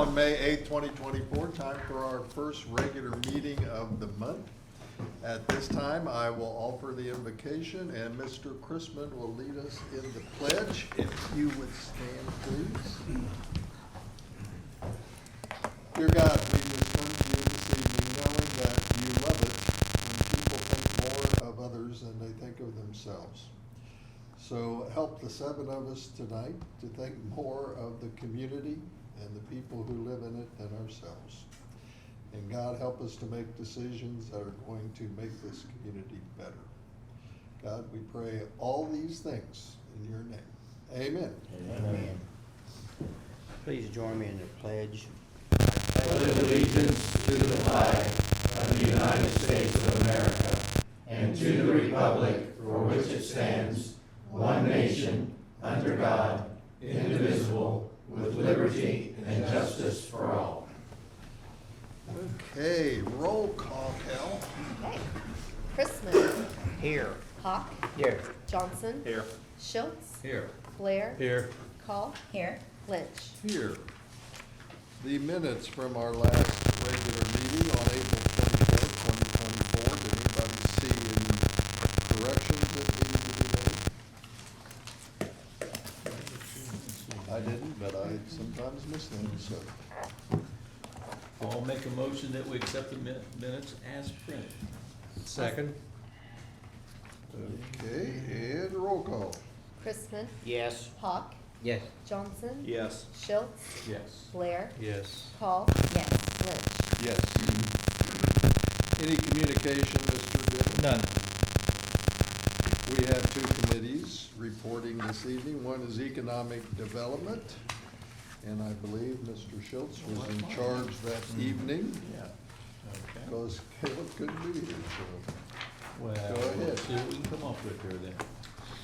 on May 8th, 2024, time for our first regular meeting of the month. At this time, I will offer the invocation, and Mr. Chrisman will lead us in the pledge. If you would stand, please. Dear God, we just come to you this evening knowing that you love it when people think more of others than they think of themselves. So help the seven of us tonight to think more of the community and the people who live in it than ourselves. And God, help us to make decisions that are going to make this community better. God, we pray all these things in your name. Amen. Amen. Please join me in the pledge. Pledge allegiance to the flag of the United States of America and to the republic for which it stands, one nation, under God, indivisible, with liberty and justice for all. Okay, roll call, Cal. Okay. Chrisman. Here. Hawk. Here. Johnson. Here. Schultz. Here. Blair. Here. Call. Here. Lynch. Here. The minutes from our last regular meeting on April 24th, 2024. Did anybody see any corrections that needed to be made? I didn't, but I sometimes miss them, so. I'll make a motion that we accept the minutes as printed. Second. Okay, and roll call. Chrisman. Yes. Hawk. Yes. Johnson. Yes. Schultz. Yes. Blair. Yes. Call. Yes. Lynch. Yes. Any communication, Mr. Dillon? None. We have two committees reporting this evening. One is Economic Development, and I believe Mr. Schultz was in charge that evening Yeah. Okay. because Caleb couldn't be here, so. Well, Go ahead. we'll see what we can come up with here then.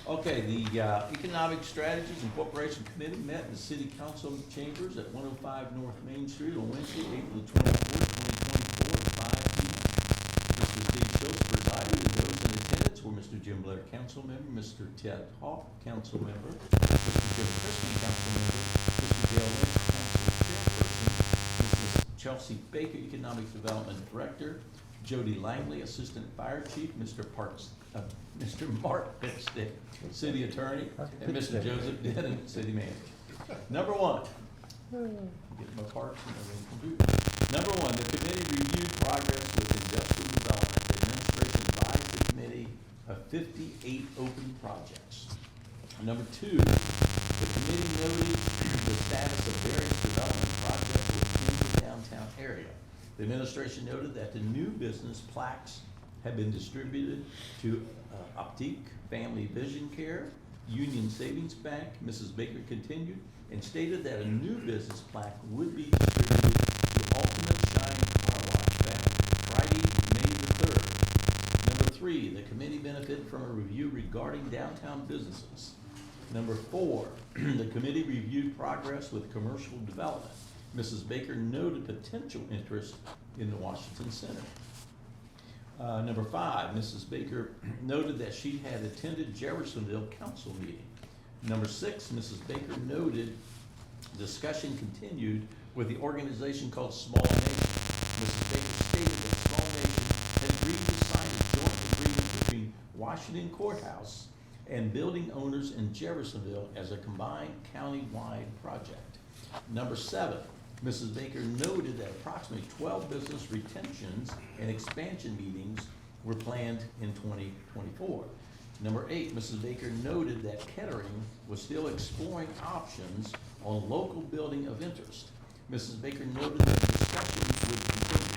Okay, the Economic Strategies Incorporation Committee met in the City Council chambers at 105 North Main Street on Wednesday, April the 24th, 2024, at 5 p.m. Mr. Steve Schultz presided, and those in attendance were Mr. Jim Blair, council member, Mr. Ted Hawk, council member, Mr. Jim Christie, council member, Mr. Dale Lynch, council chairperson, Mrs. Chelsea Baker, Economic Development Director, Jody Langley, Assistant Fire Chief, Mr. Mark Pitstick, City Attorney, and Mr. Joseph Denton, City Manager. Number one, get my parts and everything completed. Number one, the committee reviewed progress with industrial development. The administration advised the committee of 58 open projects. Number two, the committee noted the status of various development projects within the downtown area. The administration noted that the new business plaques have been distributed to Optique, Family Vision Care, Union Savings Bank. Mrs. Baker continued and stated that a new business plaque would be distributed to Ultimate Shine Car Wash Bank Friday, May the 3rd. Number three, the committee benefited from a review regarding downtown businesses. Number four, the committee reviewed progress with commercial development. Mrs. Baker noted potential interest in the Washington Center. Number five, Mrs. Baker noted that she had attended Jeffersonville Council meeting. Number six, Mrs. Baker noted discussion continued with the organization called Small Nation. Mrs. Baker stated that Small Nation had agreed to sign a joint agreement between Washington Courthouse and building owners in Jeffersonville as a combined county-wide project. Number seven, Mrs. Baker noted that approximately 12 business retentions and expansion meetings were planned in 2024. Number eight, Mrs. Baker noted that Kettering was still exploring options on local building of interest. Mrs. Baker noted that discussions would continue.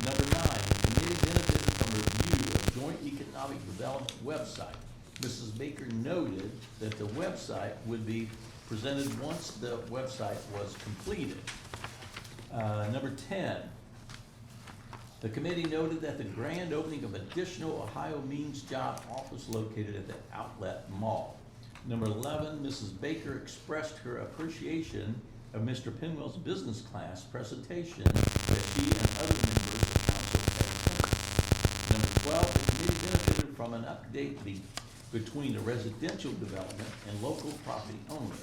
Number nine, the committee benefited from a review of joint economic development website. Mrs. Baker noted that the website would be presented once the website was completed. Number 10, the committee noted that the grand opening of additional Ohio Means Job office located at the Outlet Mall. Number 11, Mrs. Baker expressed her appreciation of Mr. Pinwell's business class presentation that she and other members of council had attended. Number 12, the committee benefited from an update between the residential development and local property owner.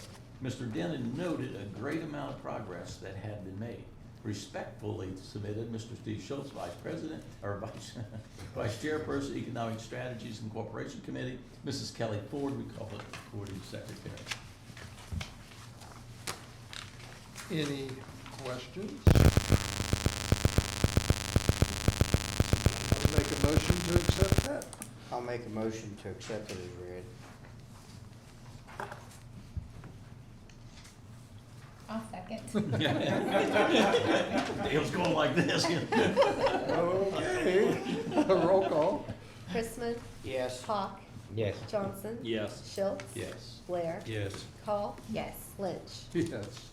Mr. Denon noted a great amount of progress that had been made. Respectfully submitted, Mr. Steve Schultz, Vice Chairperson, Economic Strategies and Corporation Committee, Mrs. Kelly Ford, we call it Recording Secretary. Any questions? I'll make a motion to accept that. I'll make a motion to accept it as read. I'll second. Dale's going like this. Okay, roll call. Chrisman, Yes. Hawk, Yes. Johnson. Yes. Schultz. Yes. Blair. Yes. Call. Yes. Lynch. Yes.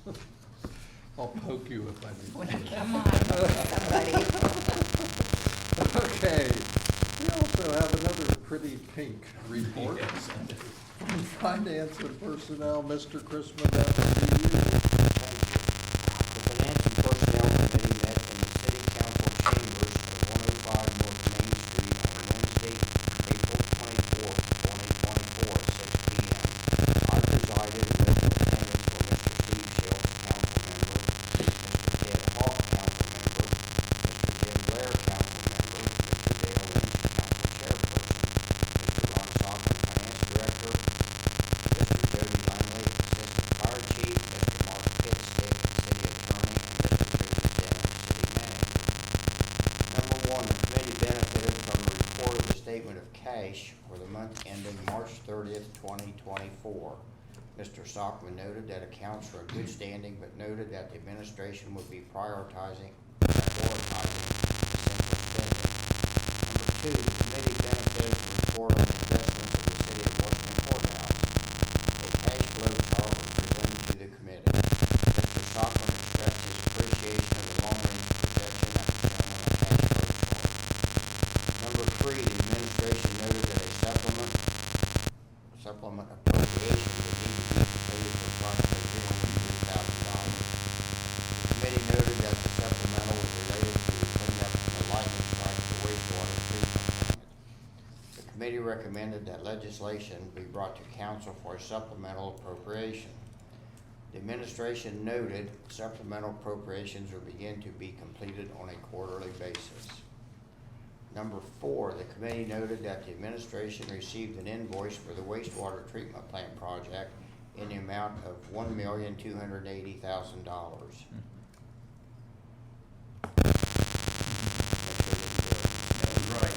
I'll poke you if I need to. Come on. Somebody. Okay, we also have another pretty pink report Yes. from Finance and Personnel, Mr. Chrisman, that would be you. The Finance and Personnel Committee met in the City Council chambers at 105 North Main Street on Wednesday, April 24th, 2024, at 6 p.m. I presided and with attendance were Mr. Steve Schultz, council member, Mr. Ted Hawk, council member, Mr. Jim Blair, council member, Mr. Dale Lynch, council chairperson, Mr. Ron Sockman, finance director, Mr. Jody Langley, assistant fire chief, Mr. Mark Pitstick, city attorney, and Mr. Richard Denham, city manager. Number one, the committee benefited from a report of the statement of cash for the month ending March 30th, 2024. Mr. Sockman noted that accounts were in good standing, but noted that the administration would be prioritizing essential spending. Number two, the committee benefited from a report on the investments of the city of Washington courthouse. A cash flow chart was presented to the committee. Mr. Sockman expressed his appreciation of the long-range projection as shown on the cash flow chart. Number three, the administration noted that a supplement appropriation would need to be completed for approximately $303,000. The committee noted that the supplemental was related to the cleanup and the lightning strike at the wastewater treatment plant. The committee recommended that legislation be brought to council for a supplemental appropriation. The administration noted supplemental appropriations will begin to be completed on a quarterly basis. Number four, the committee noted that the administration received an invoice for the wastewater treatment plant project in the amount of $1,280,000. That was right.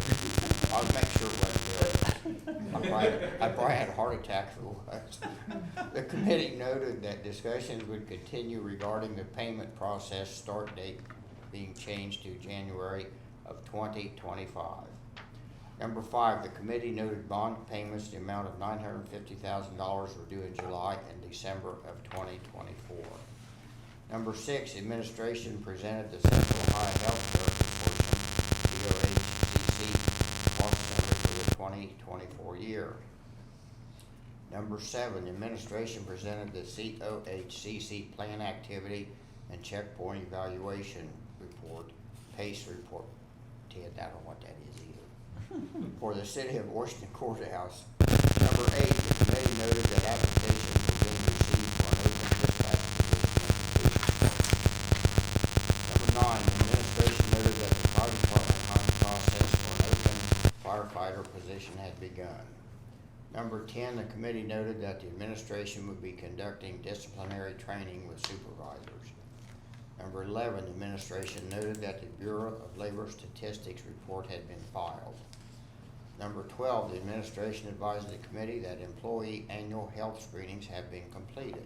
I'll make sure it wasn't billed. I probably had a heart attack if it was. The committee noted that discussions would continue regarding the payment process start date being changed to January of 2025. Number five, the committee noted bond payments, the amount of $950,000 were due in July and December of 2024. Number six, administration presented the Central Ohio Healthcare Consortium, COHCC, cost summary for the 2024 year. Number seven, administration presented the COHCC plan activity and checkpoint evaluation report, PACE report. Ted, I don't know what that is either. For the city of Washington courthouse. Number eight, the committee noted that applications were being received for an open dispatch position. Number nine, the administration noted that the fire department hiring process for an open firefighter position had begun. Number 10, the committee noted that the administration would be conducting disciplinary training with supervisors. Number 11, the administration noted that the Bureau of Labor Statistics report had been filed. Number 12, the administration advised the committee that employee annual health screenings have been completed.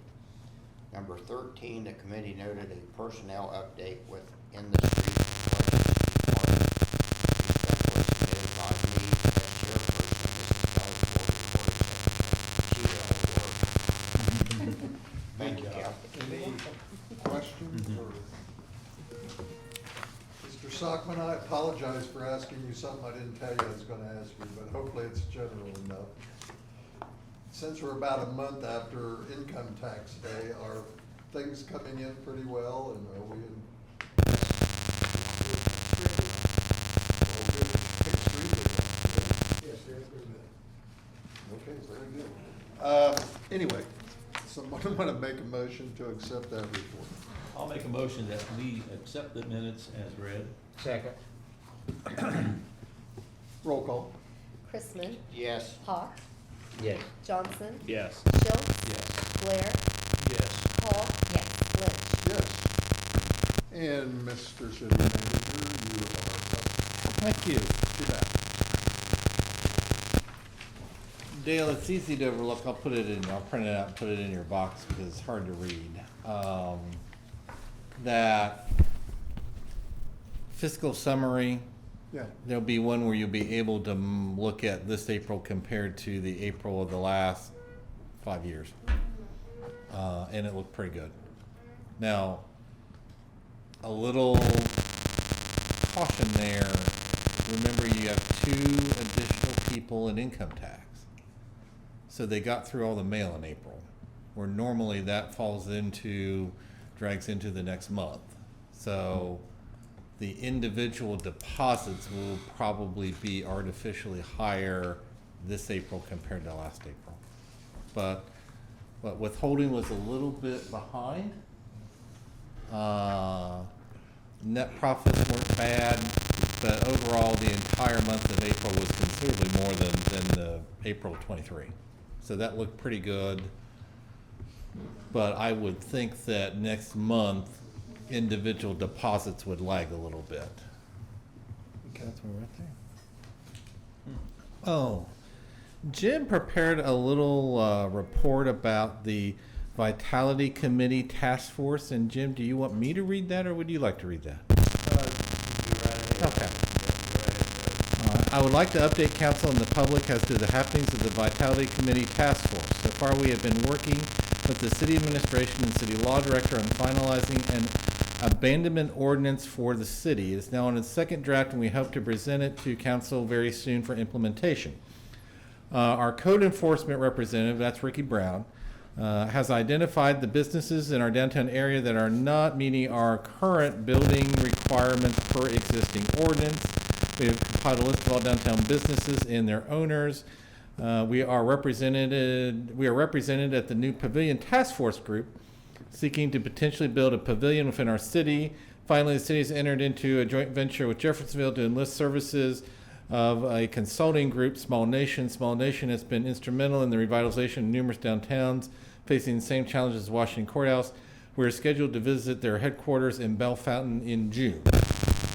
Number 13, the committee noted a personnel update within the street department, respectfully submitted by me as chairperson, Mrs. Kelly Ford, recording secretary. She did all the work. Thank you, Kathy. Any questions or? Mr. Sockman, I apologize for asking you something I didn't tell you I was gonna ask you, but hopefully it's general enough. Since we're about a month after income tax day, are things coming in pretty well and are we in? Extremely well. Yes, they're pretty good. Okay, very good. Anyway, Someone want to make a motion to accept that report? I'll make a motion that we accept the minutes as read. Second. Roll call. Chrisman, Yes. Hawk, Yes. Johnson, Yes. Schultz, Yes. Blair, Yes. Hall, yes, Lynch. Yes. And Mr. City Manager, you are up Thank you. to that. Dale, it's easy to overlook. I'll print it out and put it in your box because it's hard to read. That fiscal summary, Yeah. there'll be one where you'll be able to look at this April compared to the April of the last 5 years. And it looked pretty good. Now, a little caution there. Remember, you have 2 additional people in income tax. So they got through all the mail in April, where normally that drags into the next month. So the individual deposits will probably be artificially higher this April compared to last April. But withholding was a little bit behind. Net profits weren't bad, but overall the entire month of April was considerably more than the April 23. So that looked pretty good. But I would think that next month individual deposits would lag a little bit. Okay, that's one right there. Oh, Jim prepared a little report about the Vitality Committee Task Force. And Jim, do you want me to read that or would you like to read that? Okay. I would like to update council and the public as to the happenings of the Vitality Committee Task Force. So far, we have been working with the city administration and city law director on finalizing an abandonment ordinance for the city. It is now in its second draft, and we hope to present it to council very soon for implementation. Our code enforcement representative, that's Ricky Brown, has identified the businesses in our downtown area that are not meeting our current building requirements per existing ordinance. We have compiled a list of all downtown businesses and their owners. We are represented at the new Pavilion Task Force Group, seeking to potentially build a pavilion within our city. Finally, the city has entered into a joint venture with Jeffersonville to enlist services of a consulting group, Small Nation. Small Nation has been instrumental in the revitalization of numerous downtowns facing the same challenges as Washington Courthouse. We're scheduled to visit their headquarters in Bell Fountain in June.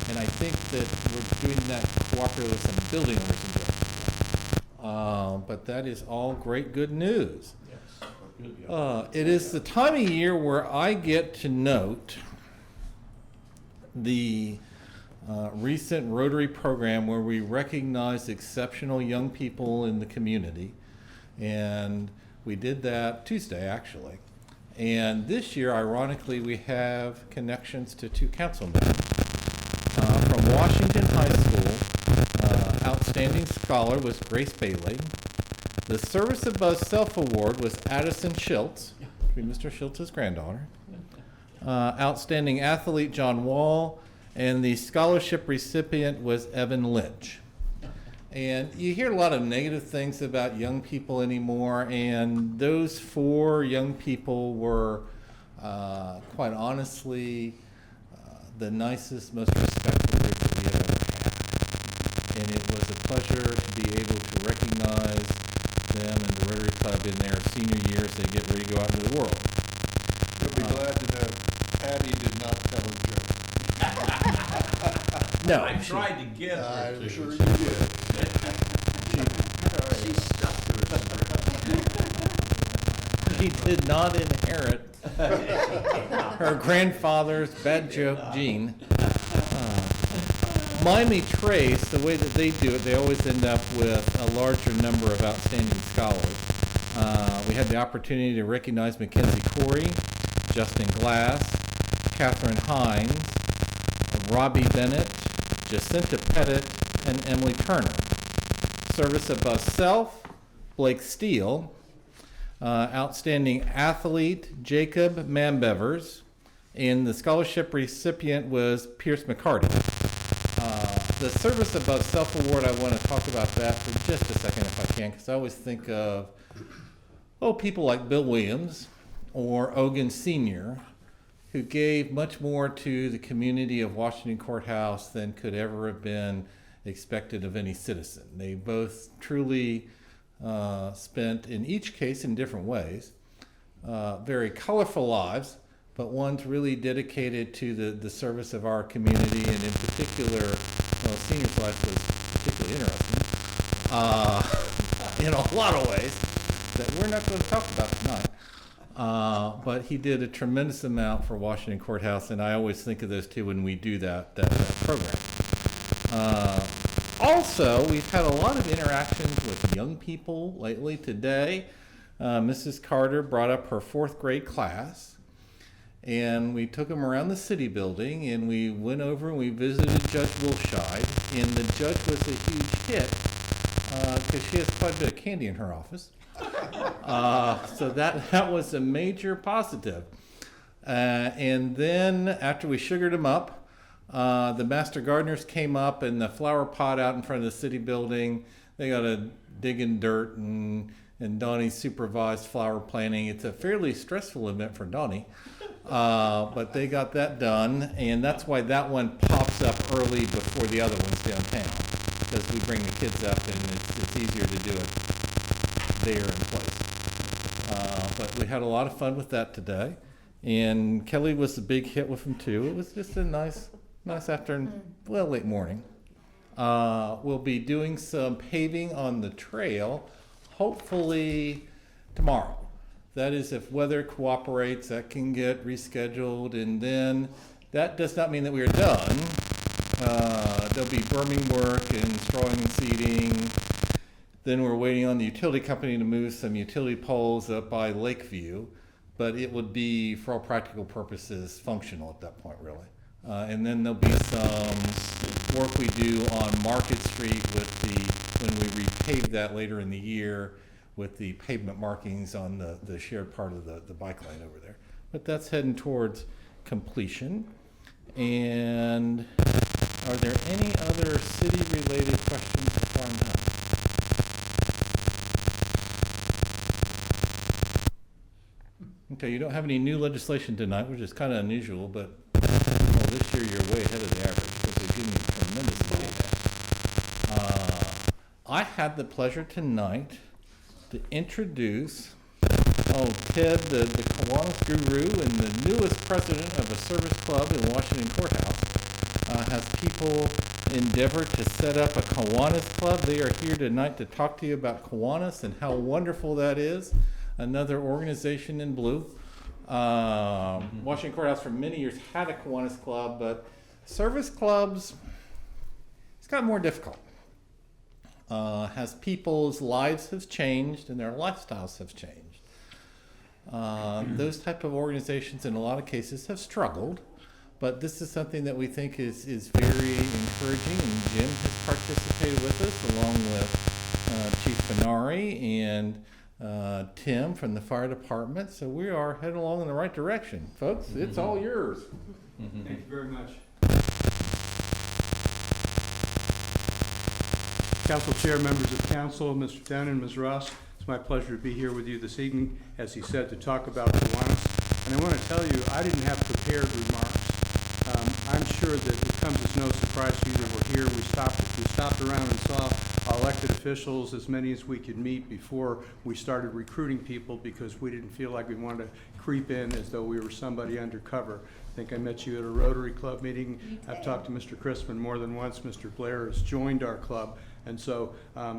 And I think that we're doing that cooperatively with some building owners in Jeffersonville. But that is all great good news. Yes. Good. It is the time of year where I get to note the recent Rotary program where we recognize exceptional young people in the community. And we did that Tuesday, actually. And this year, ironically, we have connections to 2 councilmen. From Washington High School, outstanding scholar was Grace Bailey. The Service Above Self Award was Addison Schultz, Mr. Schultz's granddaughter. Outstanding athlete John Wall, and the scholarship recipient was Evan Lynch. And you hear a lot of negative things about young people anymore, and those 4 young people were, quite honestly, the nicest, most respectful group that we have ever had. And it was a pleasure to be able to recognize them and the Rotary Club in their senior years as they get ready to go out into the world. You'll be glad to know Patty did not tell a joke. No, I tried to get her I'm to. sure you did. She stuck to her script. she did not inherit her grandfather's bad joke gene. Miami Trace, the way that they do it, they always end up with a larger number of outstanding scholars. We had the opportunity to recognize Mackenzie Corey, Justin Glass, Catherine Hines, Robbie Bennett, Jacinta Pettit, and Emily Turner. Service Above Self, Blake Steele. Outstanding athlete, Jacob Mambevers. And the scholarship recipient was Pierce McCarty. The Service Above Self Award, I want to talk about that for just a second if I can, because I always think of, people like Bill Williams or Ogun Sr., who gave much more to the community of Washington Courthouse than could ever have been expected of any citizen. They both truly spent, in each case in different ways, very colorful lives, but one's really dedicated to the service of our community, and in particular, well, Senior's life was particularly interesting in a lot of ways that we're not going to talk about tonight. But he did a tremendous amount for Washington Courthouse, and I always think of those two when we do that program. Also, we've had a lot of interactions with young people lately. Today, Mrs. Carter brought up her 4th grade class, and we took them around the city building, and we went over and we visited Judge Wilshide, and the judge was a huge hit because she has quite a bit of candy in her office. So that was a major positive. And then after we sugared them up, the master gardeners came up, and the flower pot out in front of the city building, they got to dig in dirt, and Donnie supervised flower planting. It's a fairly stressful event for Donnie, but they got that done, and that's why that one pops up early before the other ones downtown, because we bring the kids up, and it's easier to do it there in place. But we had a lot of fun with that today, and Kelly was a big hit with them too. It was just a nice afternoon, well, late morning. We'll be doing some paving on the trail, hopefully tomorrow. That is, if weather cooperates, that can get rescheduled, and then that does not mean that we are done. There'll be berming work and strawing and seeding. Then we're waiting on the utility company to move some utility poles up by Lakeview, but it would be, for all practical purposes, functional at that point, really. And then there'll be some work we do on Market Street when we repave that later in the year with the pavement markings on the shared part of the bike lane over there. But that's heading towards completion. And are there any other city-related questions before I'm done? Okay, you don't have any new legislation tonight, which is kind of unusual, but well, this year you're way ahead of the average because they've given you a tremendous amount. I had the pleasure tonight to introduce Ted, the Kiwanis guru and the newest president of a service club in Washington Courthouse, has people endeavor to set up a Kiwanis club. They are here tonight to talk to you about Kiwanis and how wonderful that is. Another organization in blue. Washington Courthouse for many years had a Kiwanis club, but service clubs, it's gotten more difficult. As people's lives have changed and their lifestyles have changed. Those type of organizations in a lot of cases have struggled, but this is something that we think is very encouraging, and Jim has participated with us along with Chief Finari and Tim from the fire department. So we are heading along in the right direction. Folks, it's all yours. Thank you very much. Council Chair, members of council, Mr. Dunn and Ms. Ross, it's my pleasure to be here with you this evening, as he said, to talk about Kiwanis. And I want to tell you, I didn't have prepared remarks. I'm sure that it comes as no surprise to you that we're here. We stopped around and saw our elected officials, as many as we could meet before we started recruiting people, because we didn't feel like we wanted to creep in as though we were somebody undercover. I think I met you at a Rotary Club meeting. I've talked to Mr. Crispin more than once. Mr. Blair has joined our club, and so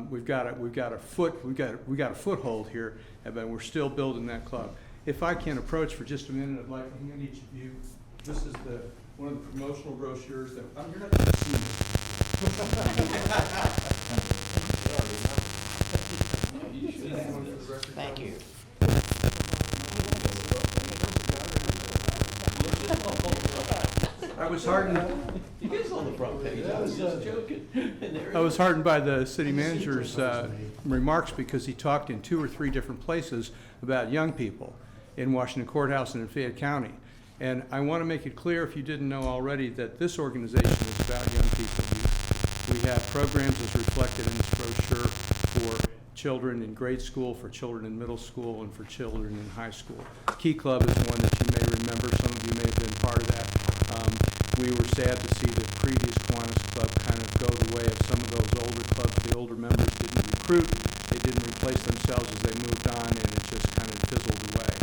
we've got a foothold here, but we're still building that club. If I can approach for just a minute, I'd like to hand each of you. This is one of the promotional brochures that you're not going to see this. Thank you. I was heartened. You guys on the front page, I was just joking. I was heartened by the city manager's remarks, because he talked in 2 or 3 different places about young people in Washington Courthouse and in Fayette County. And I want to make it clear, if you didn't know already, that this organization is about young people. We have programs, as reflected in this brochure, for children in grade school, for children in middle school, and for children in high school. Key Club is one that you may remember. Some of you may have been part of that. We were sad to see the previous Kiwanis Club kind of go the way of some of those older clubs. The older members didn't recruit, they didn't replace themselves as they moved on, and it just kind of fizzled away.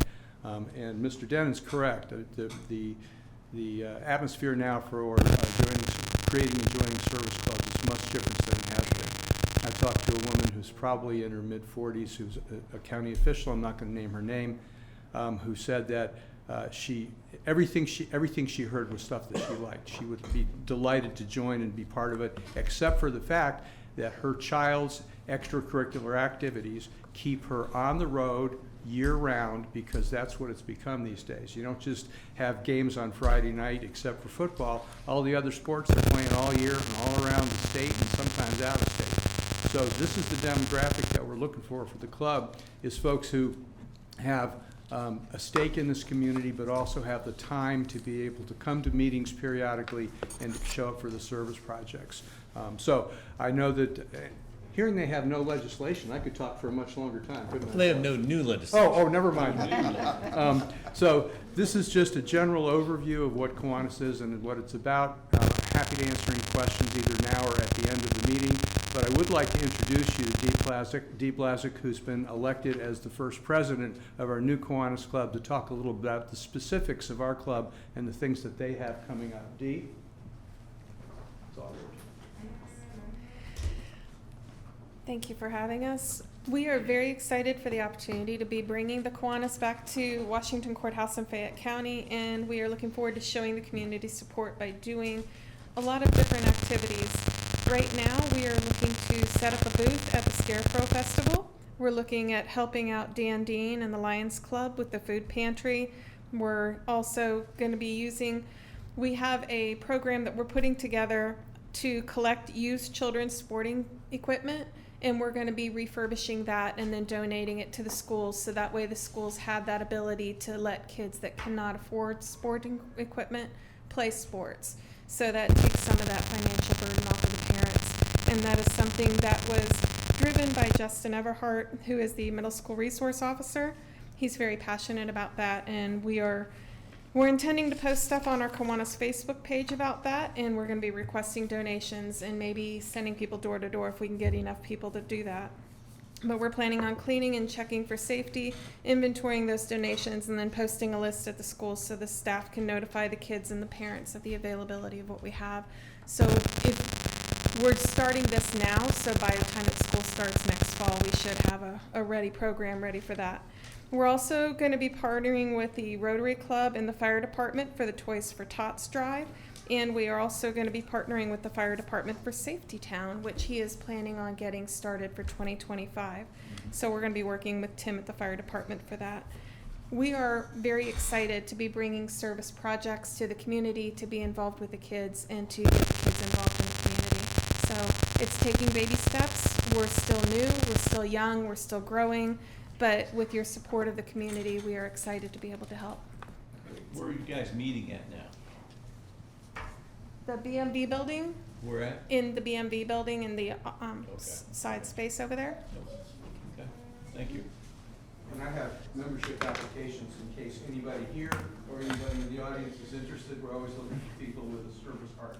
And Mr. Dennon's correct. The atmosphere now for creating and joining service clubs is much different than it has been. I talked to a woman who's probably in her mid-40s, who's a county official, I'm not going to name her name, who said that everything she heard was stuff that she liked. She would be delighted to join and be part of it, except for the fact that her child's extracurricular activities keep her on the road year-round, because that's what it's become these days. You don't just have games on Friday night except for football. All the other sports are playing all year and all around the state and sometimes out of state. So this is the demographic that we're looking for the club, is folks who have a stake in this community, but also have the time to be able to come to meetings periodically and to show up for the service projects. So I know that, hearing they have no legislation, I could talk for a much longer time, couldn't I? They have no new legislation. Oh, never mind. So this is just a general overview of what Kiwanis is and what it's about. Happy to answer any questions either now or at the end of the meeting. But I would like to introduce you to Dee Blazek, who's been elected as the first president of our new Kiwanis Club, to talk a little about the specifics of our club and the things that they have coming up. Dee? It's all yours. Thank you for having us. We are very excited for the opportunity to be bringing the Kiwanis back to Washington Courthouse in Fayette County, and we are looking forward to showing the community support by doing a lot of different activities. Right now, we are looking to set up a booth at the Scarecrow Festival. We're looking at helping out Dan Dean and the Lions Club with the food pantry. We're also going to be we have a program that we're putting together to collect used children's sporting equipment, and we're going to be refurbishing that and then donating it to the schools, so that way the schools have that ability to let kids that cannot afford sporting equipment play sports. So that takes some of that financial burden off of the parents. And that is something that was driven by Justin Everhart, who is the middle school resource officer. He's very passionate about that, and we're intending to post stuff on our Kiwanis Facebook page about that, and we're going to be requesting donations and maybe sending people door to door if we can get enough people to do that. But we're planning on cleaning and checking for safety, inventorying those donations, and then posting a list at the schools so the staff can notify the kids and the parents of the availability of what we have. So if we're starting this now, so by the time that school starts next fall, we should have a ready program ready for that. We're also going to be partnering with the Rotary Club and the fire department for the Toys for Tots drive. And we are also going to be partnering with the fire department for Safety Town, which he is planning on getting started for 2025. So we're going to be working with Tim at the fire department for that. We are very excited to be bringing service projects to the community, to be involved with the kids, and to get the kids involved in the community. So it's taking baby steps. We're still new, we're still young, we're still growing, but with your support of the community, we are excited to be able to help. Where are you guys meeting at now? The BMV building, Where at? in the BMV building in the side space over there. Okay, thank you. And I have membership applications in case anybody here or anybody in the audience is interested. We're always looking for people with a service heart.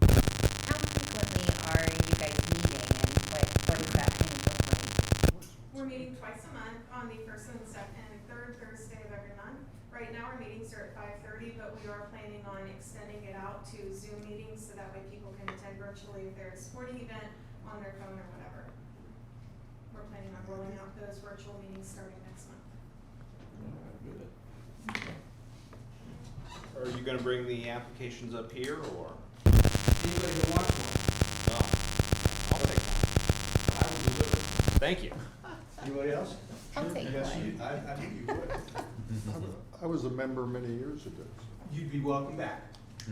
How frequently are you guys meeting, and what does that kind of look like? We're meeting twice a month on the first and third Thursday of every month. Right now, our meetings are at 5:30, but we are planning on extending it out to Zoom meetings, so that way people can attend virtually if there's a sporting event on their phone or whatever. We're planning on rolling out those virtual meetings starting next month. Good. Are you gonna bring the applications up here, or? Anybody that wants one? No. I'll take one. I will deliver. Thank you. Anybody else? I'll take one. I think you would. I was a member many years ago. You'd be welcome back.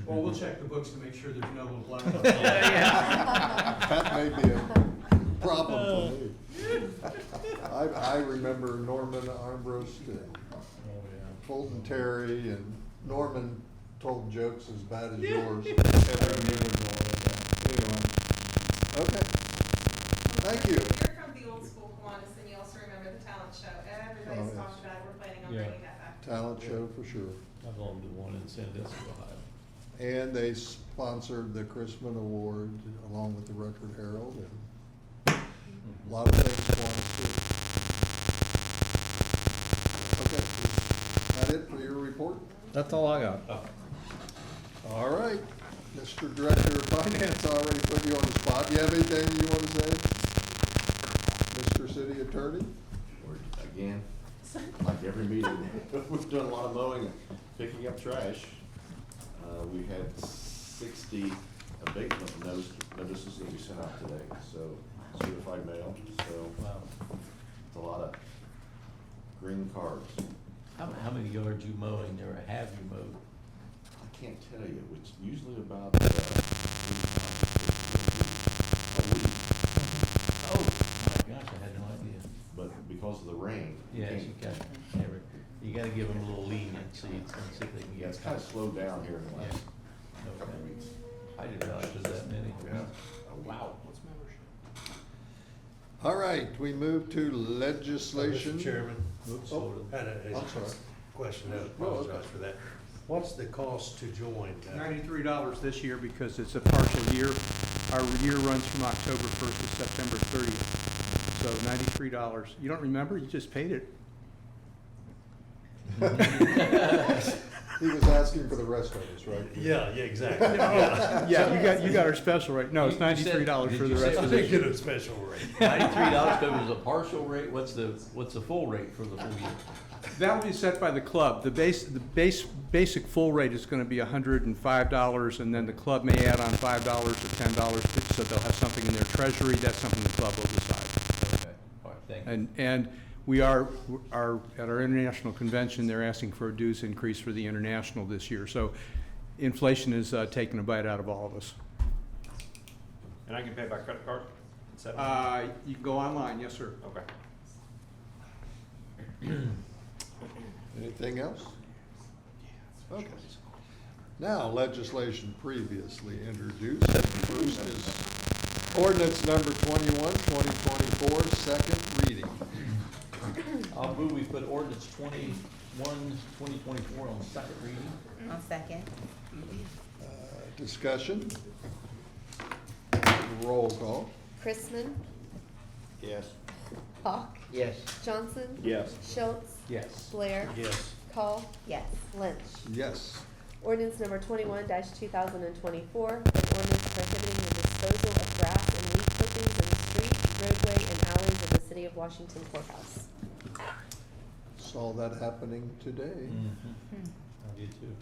Well, we'll check the books to make sure there's no little line. That may be a problem for me. I remember Norman Armbrost and Fulton Terry, and Norman told jokes as bad as yours. Anyway. Okay. Thank you. You're from the old school show. Oh, Everybody's yes. talked about it. We're planning on Yeah. bringing that back. Talent show for sure. I'm going to one in Sandusky, Ohio. And they sponsored the Chrisman Award along with the Record Herald and a lot of things for us too. Okay, is that it for your report? That's all I got. All right, Mr. Director of Finance, I already put you on the spot. Do you have anything you want to say? Mr. City Attorney? Or again, like every meeting, we've done a lot of mowing and picking up trash. We had 60 abatement notices that we sent out today, so certified mail, so Wow. it's a lot of green cards. How many yards you mowing or have you mowed? I can't tell you, it's usually about, a week, Oh, my gosh, I had no idea. but because of the rain. Yes, you can't- you gotta give them a little leniency and see if they can Yeah, get. it's kind of slowed down here in the last Okay. couple of weeks. I didn't realize there was that many. Yeah. Wow. What's membership? All right, we move to legislation. Mr. Chairman, Oops, Oh. hold it. I had a I'm sorry. question, I No, apologize okay. for that. What's the cost to join? $93 this year because it's a partial year. Our year runs from October 1st to September 30th. So $93. You don't remember? You just paid it. He was asking for the rest of us, right? Yeah, exactly. Yeah, you got our special rate. No, it's You said- $93 did for you the say- rest I of didn't this get year. a special rate. $93 covers a partial rate, what's the full rate for the full year? That will be set by the club. The basic full rate is gonna be $105, and then the club may add on $5 or $10, so they'll have something in their treasury. That's something the club will decide. Okay, all right, thank you. And we are at our international convention, they're asking for a dues increase for the international this year. So inflation is taking a bite out of all of us. And I can pay by credit card? Is that- You can go online, yes, sir. Okay. Anything else? Okay. Now, legislation previously introduced. First is ordinance number 21, 2024, second reading. I'll move we put ordinance 21, 2024 on second reading. I'll second. Discussion. Roll call. Chrisman, Yes. Hawk, Yes. Johnson, Yes. Schultz, Yes. Blair, Yes. Call, Yes. Lynch. Yes. Ordinance number 21-2024, an ordinance prohibiting the disposal of grass and leaf clippings in the street, roadway, and alleys of the city of Washington courthouse. Saw that happening today. I did too.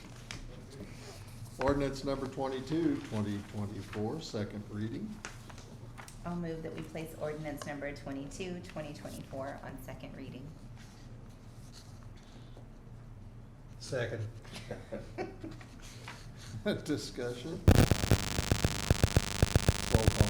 Ordinance number 22, 2024, second reading. I'll move that we place ordinance number 22, 2024 on second reading. Second. Discussion. Roll call.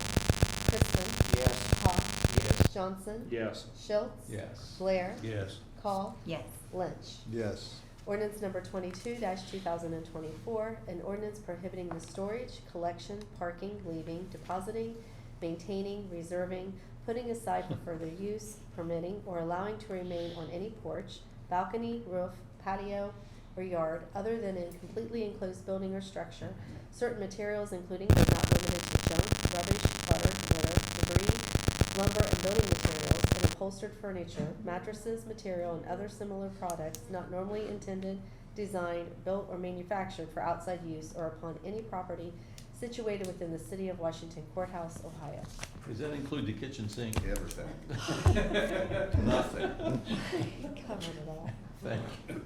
Chrisman, Yes. Hawk, Yes. Johnson, Yes. Schultz, Yes. Blair, Yes. Call, Yes. Lynch. Yes. Ordinance number 22-2024, an ordinance prohibiting the storage, collection, parking, leaving, depositing, maintaining, reserving, putting aside for further use, permitting, or allowing to remain on any porch, balcony, roof, patio, or yard other than in completely enclosed building or structure, certain materials including but not limited to junk, rubbish, clutter, litter, debris, lumber and building materials, and upholstered furniture, mattresses, material, and other similar products not normally intended, designed, built, or manufactured for outside use or upon any property situated within the city of Washington Courthouse, Ohio. Does that include the kitchen sink? Everything. Nothing. Covered it all. Thank you.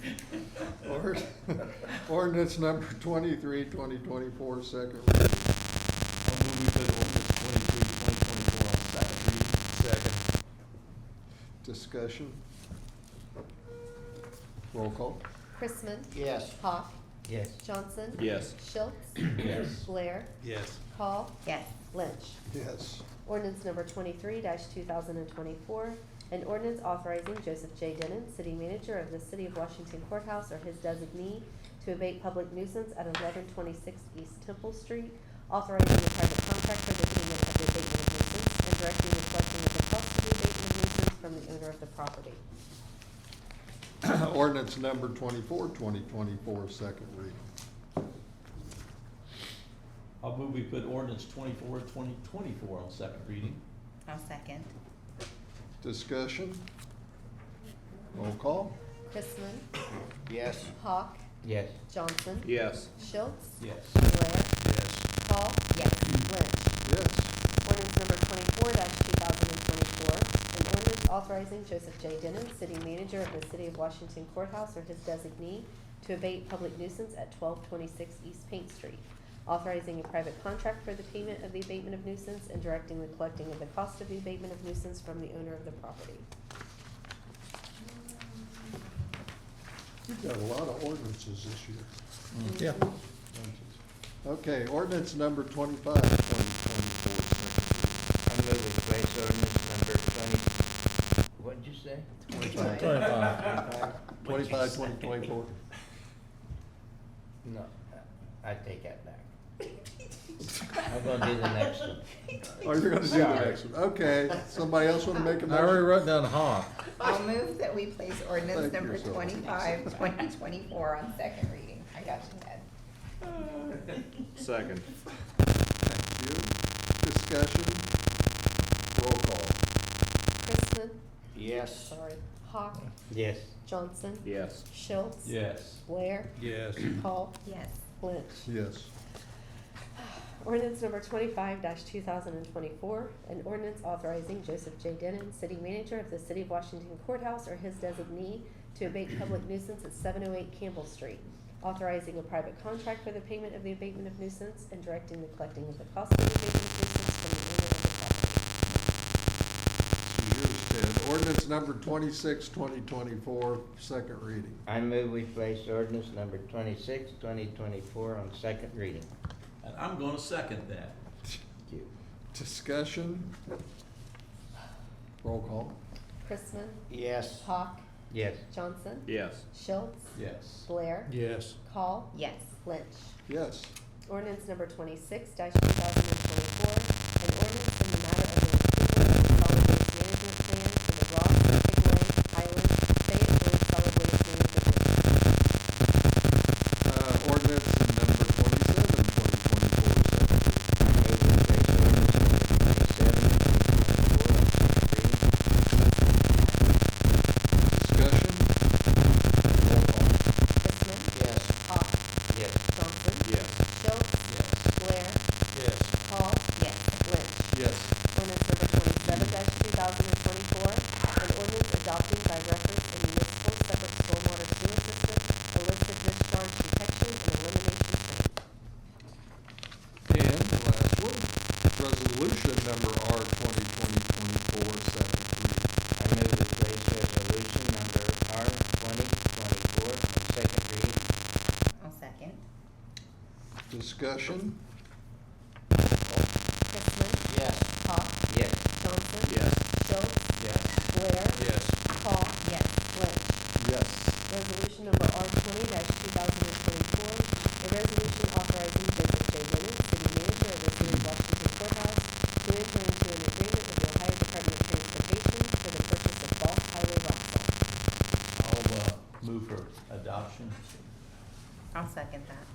Ordinance number 23, 2024, second reading. I'll move we put ordinance 23, 2024 on second reading. Second. Discussion. Roll call. Chrisman, Yes. Hawk, Yes. Johnson, Yes. Schultz, Yes. Blair, Yes. Call, Yes. Lynch. Yes. Ordinance number 23-2024, an ordinance authorizing Joseph J. Denon, city manager of the city of Washington Courthouse or his designee, to abate public nuisance at 1126 East Temple Street, authorizing the private contractor the payment of the abatement of nuisance, and directing the collection of the cost of the abatement of nuisance from from the owner of the property. Ordinance number 24, 2024, second reading. I'll move we put ordinance 24, 2024 on second reading. I'll second. Discussion? Roll call? Chrisman, Yes. Hawk, Yes. Johnson, Yes. Schultz, Yes. Blair, Yes. Call, Yes. Lynch. Yes. Ordinance number 24-2024, an ordinance authorizing Joseph J. Denon, city manager of the City of Washington Courthouse or his designee, to abate public nuisance at 1226 East Paint Street, authorizing a private contract for the payment of the abatement of nuisance and directing the collecting of the cost of the abatement of nuisance from the owner of the property. We've got a lot of ordinances this year. Yeah. Okay, ordinance number 25, 2024, second I move we place ordinance number 20, what'd you say? 25. 25. reading. 25, 2024. No, I take that back. I'm gonna do the next one. Oh, you're gonna do the next one. Okay, somebody else wanna make a I already motion? wrote down Hawk. I'll move that we place ordinance Thank number yourself. 25, 2024 on second reading. I got you, Ned. Second. Thank you. Discussion? Roll call. Chrisman, Yes. sorry, Hawk, Yes. Johnson, Yes. Schultz, Yes. Blair, Yes. Call, Yes. Lynch. Yes. Ordinance number 25-2024, an ordinance authorizing Joseph J. Denon, city manager of the City of Washington Courthouse or his designee, to abate public nuisance at 708 Campbell Street, authorizing a private contract for the payment of the abatement of nuisance and directing the collecting of the cost of the abatement of nuisance from the owner of the property. Here's Ted. Ordinance number 26, 2024, second reading. I move we place ordinance number 26, 2024 on second reading. And I'm gonna second that. Thank you. Discussion? Roll call. Chrisman, Yes. Hawk, Yes. Johnson, Yes. Schultz, Yes. Blair, Yes. Call, Yes. Lynch. Yes. Ordinance number 26-2024, an ordinance in the matter of the approval of solid waste management plan for the Rock, Pickering, Highland, Fayetteville Solid Waste Management District. Ordinance number 27, 2024, second reading. I move we place ordinance number 27, 2024 on second reading. Discussion? Roll call. Chrisman, Yes. Hawk, Yes. Johnson, Yes. Schultz, Yes. Blair, Yes. Call, Yes. Lynch. Yes. Ordinance number 27-2024, an ordinance adopting by reference a municipal separate stormwater sewer system, illicit discharge detection and elimination plan. And the last one, resolution number R 2020-24, second reading. I move we place resolution number R 2024 on second reading. I'll second. Discussion? Chrisman, Yes. Hawk, Yes. Johnson, Yes. Schultz, Yes. Blair, Yes. Call, Yes. Lynch. Yes. Resolution number R 20-2024, a resolution authorizing Joseph J. Denon, city manager of the City of Washington Courthouse, to enter into an agreement with the Ohio Department of Transportation for the purchase of bulk highway rock salt. I'll, move for adoption. I'll second that.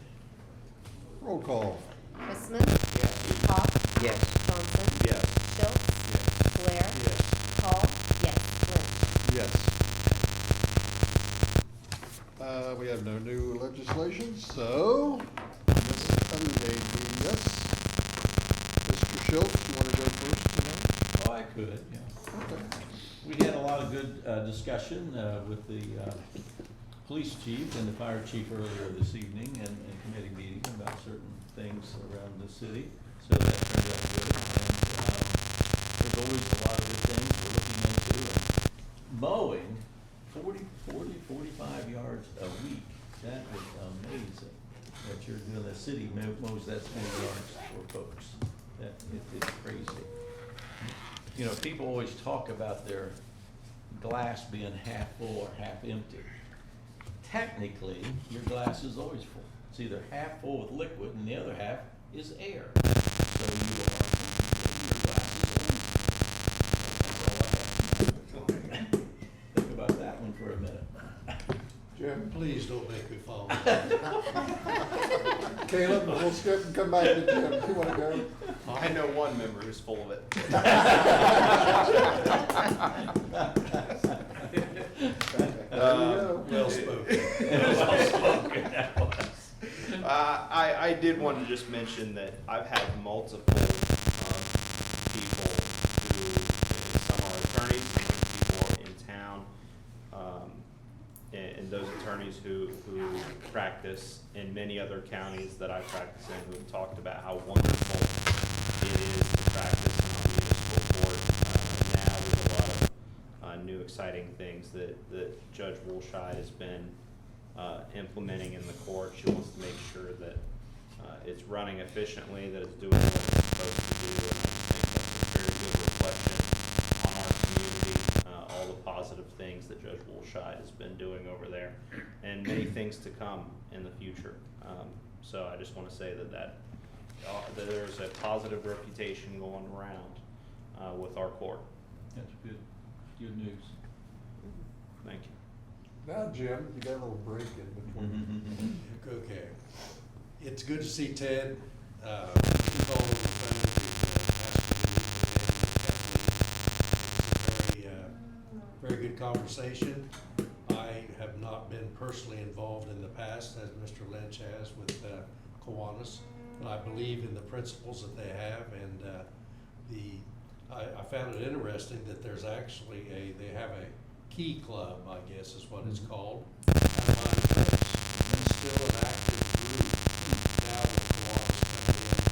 Roll call. Chrisman, Yes. Hawk, Yes. Johnson, Yes. Schultz, Blair, Yes. Call, Yes. Lynch. Yes. We have no new legislation, so Ms. Cunningham, yes. Mr. Schultz, you want to go first tonight? Oh, I could, yeah. Okay. We had a lot of good discussion with the police chief and the fire chief earlier this evening and committee meeting about certain things around the city. So that turned out good. And there's always a lot of good things we're looking into. And mowing 45 yards a week, that is amazing. That you're doing, the city mows that many yards for folks. That, it's crazy. You know, people always talk about their glass being half full or half empty. Technically, your glass is always full. It's either half full with liquid and the other half is air. So your glass is always full. That's all I have. Jim? Please don't make me fall. Caleb, we'll skip and come back to Jim. You wanna go? I know one member who's full of it. There you go. Well spoken. I did want to just mention that I've had multiple people who, some are attorneys, some are people in town, and those attorneys who practice in many other counties that I practice in, who have talked about how wonderful it is to practice on the municipal court now with a lot of new exciting things that Judge Woolshide has been implementing in the court. She wants to make sure that it's running efficiently, that it's doing what it's supposed to do, and I think that's a very good reflection on our community, all the positive things that Judge Woolshide has been doing over there, and many things to come in the future. So I just want to say that there's a positive reputation going around with our court. That's good. Good news. Thank you. Now, Jim, you got a little break in between. Okay. It's good to see Ted. He's all over the phone. It was a very good conversation. I have not been personally involved in the past, as Mr. Lynch has with Kiwanis, but I believe in the principles that they have, and I found it interesting that there's actually they have a key club, I guess is what it's called. I find that it's still an active group now with Kiwanis coming in,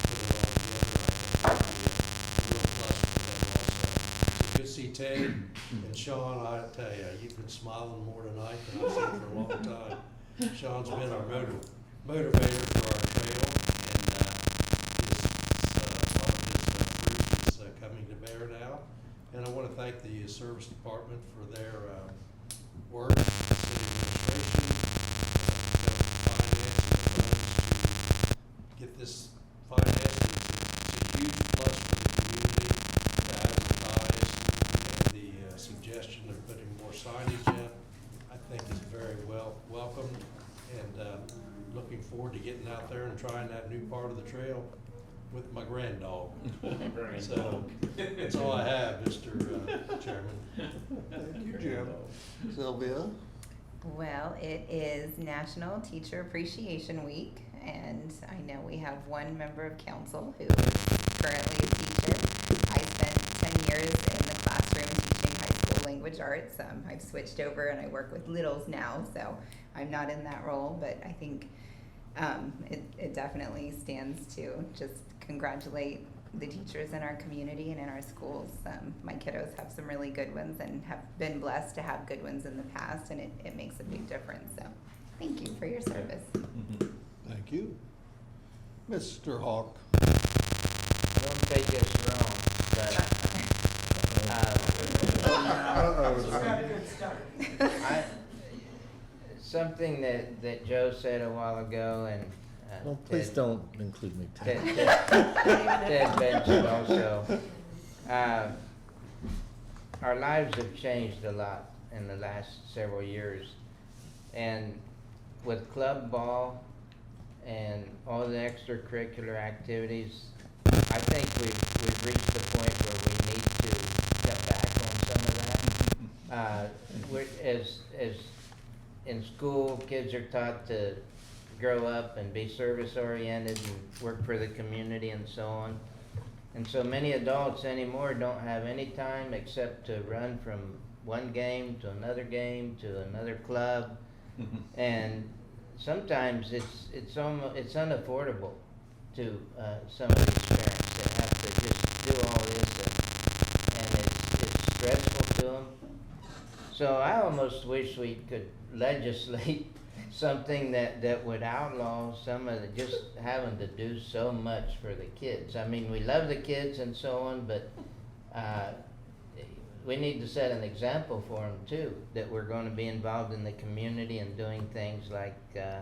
put it all together. I think it'll be a real plus for them also. So good to see Ted and Sean. I tell you, you've been smiling more tonight than I've seen for a long time. Sean's been our motivator for our trail, and a lot of his fruit is coming to bear now. And I want to thank the service department for their work, the city administration, finance and funds to get this financed. It's a huge plus for the community to advertise, and the suggestion of putting more signage in, I think is very well welcomed, and looking forward to getting out there and trying that new part of the trail with my grand dog. So, that's all I have, Mr. Chairman. Thank you, Jim. Sylvia? Well, it is National Teacher Appreciation Week, and I know we have one member of council who is currently a teacher. I spent 10 years in the classroom teaching high school language arts. I've switched over and I work with littles now, so I'm not in that role, but I think it definitely stands to just congratulate the teachers in our community and in our schools. My kiddos have some really good ones and have been blessed to have good ones in the past, and it makes a big difference. So thank you for your service. Thank you. Mr. Hawk? Don't take this wrong, but something that Joe said a while ago, and Well, please don't include me, Ted. Ted mentioned also. Our lives have changed a lot in the last several years, and with club ball and all the extracurricular activities, I think we've reached the point where we need to cut back on some of that. As in school, kids are taught to grow up and be service oriented and work for the community and so on. And so many adults anymore don't have any time except to run from one game to another club. And sometimes it's unaffordable to some of these parents that have to just do all this, and it's stressful to them. So I almost wish we could legislate something that would outlaw some of just having to do so much for the kids. I mean, we love the kids and so on, but we need to set an example for them too, that we're going to be involved in the community and doing things like the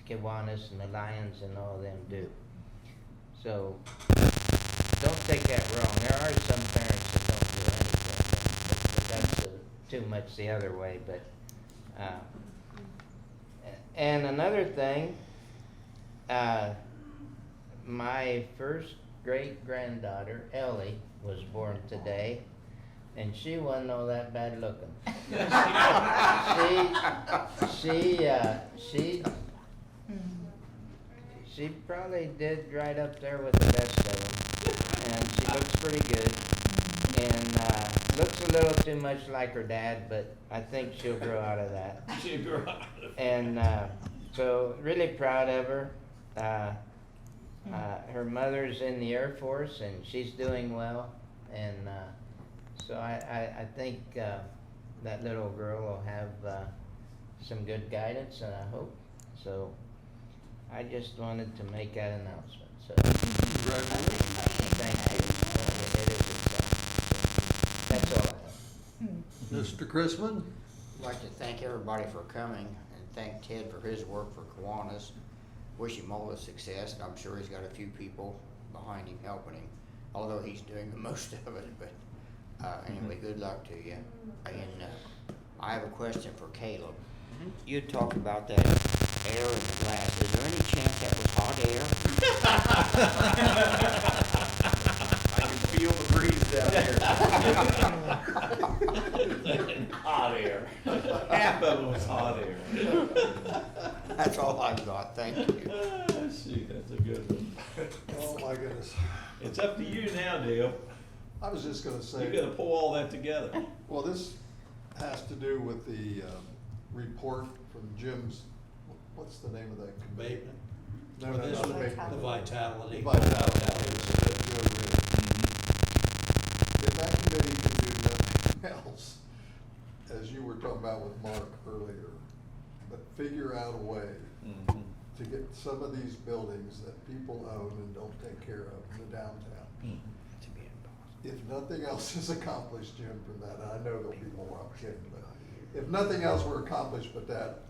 Kiwanis and the Lions and all of them do. So don't take that wrong. There are some parents that don't do anything, but that's too much the other way. But And another thing, my first great-granddaughter, Ellie, was born today, and she wasn't all that bad looking. She probably did right up there with the best of them, and she looks pretty good, and looks a little too much like her dad, but I think she'll grow out of that. She'll grow out of it. And so really proud of her. Her mother's in the Air Force, and she's doing well, and so I think that little girl will have some good guidance, and I hope so. I just wanted to make that announcement, so Congratulations. thank you. It is exciting. So, that's all I have. Mr. Chrisman? I'd like to thank everybody for coming and thank Ted for his work for Kiwanis. Wish him all the success, and I'm sure he's got a few people behind him helping him, although he's doing the most of it. But anyway, good luck to you. And I have a question for Caleb. You talked about that air in the glass. Is there any chance that was hot air? I can feel the breeze down here. Hot air. Half of it was hot air. That's all I've got. Thank you. Shoot, that's a good one. Oh, my goodness. It's up to you now, Dale. I was just gonna say. You gotta pull all that together. Well, this has to do with the report from Jim's, what's the name of that committee? Abatement. No, Well, this not would- abatement. The vitality. Vitality. Joe Riddick. If that committee can do nothing else, as you were talking about with Mark earlier, but figure out a way Mhm. to get some of these buildings that people own and don't take care of in the downtown. Mhm. If nothing else is accomplished, Jim, from that, and I know there'll be more, I'm kidding, but if nothing else were accomplished but that,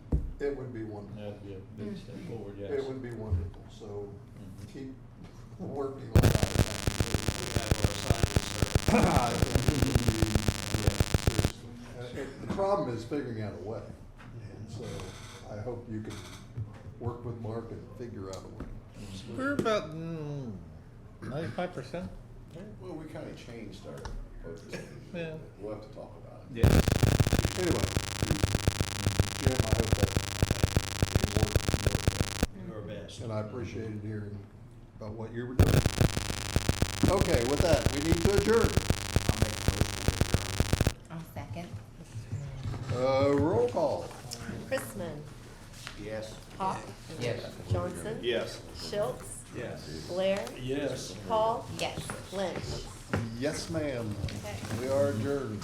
it would be wonderful. That'd be a big step forward, yes. It would be wonderful, so Mhm. keep working on that. We have our assignments, The problem is figuring out a way, and so I hope you can work with Mark and figure out a way. We're about 95%. Well, we kind of changed our focus. Yeah. We'll have to talk about it. Yeah. Anyway, Jim, I hope that will work. do our best. And I appreciated hearing about what you were doing. Okay, with that, we need to adjourn. I'll make a motion to adjourn. I'll second. Roll call. Chrisman, Yes. Hawk, Yes. Johnson, Yes. Schultz, Yes. Blair, Yes. Paul, Yes. Lynch. Yes, ma'am. Okay. We are adjourned.